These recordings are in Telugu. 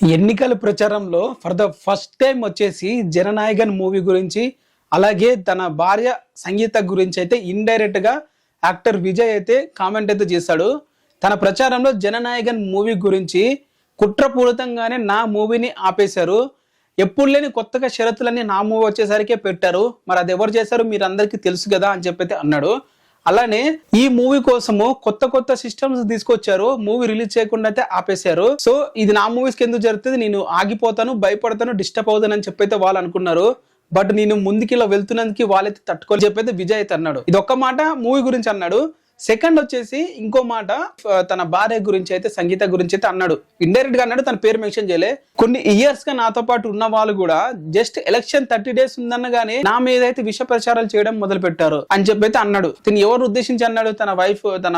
ఎన్నికల ప్రచారంలో ఫర్ ద ఫస్ట్ టైం వచ్చేసి జననాయకన్ మూవీ గురించి అలాగే తన భార్య సంగీత గురించి అయితే ఇండైరెక్ట్ గా యాక్టర్ విజయ్ అయితే కామెంట్ అయితే చేశాడు. తన ప్రచారంలో జననాయకన్ మూవీ గురించి కుట్రపూరితంగానే నా మూవీని ఆపేశారు, ఎప్పుడు లేని కొత్తగా షరతులన్నీ నా మూవీ వచ్చేసరికే పెట్టారు, మరి అది ఎవరు చేశారు మీరు అందరికీ తెలుసు కదా అని చెప్పైతే అన్నాడు. అలానే ఈ మూవీ కోసము కొత్త కొత్త సిస్టమ్స్ తీసుకొచ్చారు, మూవీ రిలీజ్ చేయకుండా అయితే ఆపేశారు. సో ఇది నా మూవీస్ కి ఎందుకు జరుగుతుంది, నేను ఆగిపోతాను, భయపడతాను, డిస్టర్బ్ అవుతాను అని చెప్పైతే వాళ్ళు అనుకున్నారు. బట్ నేను ముందుకి ఇలా వెళ్తున్నందుకు వాళ్ళైతే తట్టుకోని చెప్పైతే విజయ్ అయితే అన్నాడు. ఇది ఒక్క మాట మూవీ గురించి అన్నాడు. సెకండ్ వచ్చేసి ఇంకో మాట తన భార్య గురించి అయితే సంగీత గురించి అయితే అన్నాడు. ఇండైరెక్ట్ గా అన్నాడు, తన పేరు మెన్షన్ చేయలే. కొన్ని ఇయర్స్ గా నాతో పాటు ఉన్న వాళ్ళు కూడా జస్ట్ ఎలక్షన్ 30 days ఉందన్నగానే నా మీద అయితే విష ప్రచారాలు చేయడం మొదలు పెట్టారు అని చెప్పైతే అన్నాడు. తిని ఎవరు ఉద్దేశించి అన్నాడు, తన వైఫ్ తన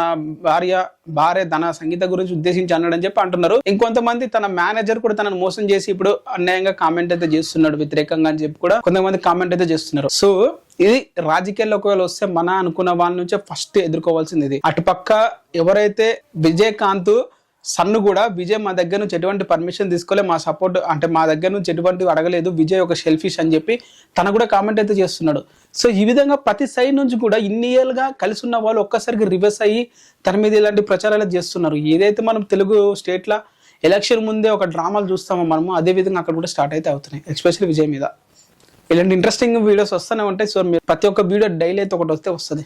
భార్య తన సంగీత గురించి ఉద్దేశించి అన్నాడు అని చెప్పి అంటున్నారు. ఇంకొంతమంది తన మేనేజర్ కూడా తనను మోసం చేసి ఇప్పుడు అన్యాయంగా కామెంట్ అయితే చేస్తున్నాడు వ్యతిరేకంగా అని చెప్పి కూడా కొంతమంది కామెంట్ అయితే చేస్తున్నారు. సో ఇది రాజకీయాల్లో ఒకవేళ వస్తే మన అనుకున్న వాళ్ళ నుంచే ఫస్ట్ ఎదుర్కోవాల్సింది ఇది. అటుపక్క ఎవరైతే విజయకాంత్ సన్ను కూడా విజయ్ మా దగ్గర నుంచి ఎటువంటి పర్మిషన్ తీసుకోలే, మా సపోర్ట్ అంటే మా దగ్గర నుంచి ఎటువంటి అడగలేదు, విజయ్ ఒక షెల్ఫిష్ అని చెప్పి తన కూడా కామెంట్ అయితే చేస్తున్నాడు. సో ఈ విధంగా ప్రతి సైడ్ నుంచి కూడా ఇన్ని ఏళ్ళుగా కలిసి ఉన్న వాళ్ళు ఒక్కసారికి రివర్స్ అయ్యి తన మీద ఇలాంటి ప్రచారాలు చేస్తున్నారు. ఏదైతే మనం తెలుగు స్టేట్ల ఎలక్షన్ ముందే ఒక డ్రామాలు చూస్తామో మనము, అదే విధంగా అక్కడ కూడా స్టార్ట్ అయితే అవుతున్నాయి, ఎస్పెషల్లీ విజయ్ మీద. ఇలాంటి ఇంట్రెస్టింగ్ వీడియోస్ వస్తూనే ఉంటాయి. సో మీరు ప్రతి ఒక్క వీడియో డైలీ అయితే ఒకటి వస్తే వస్తుంది.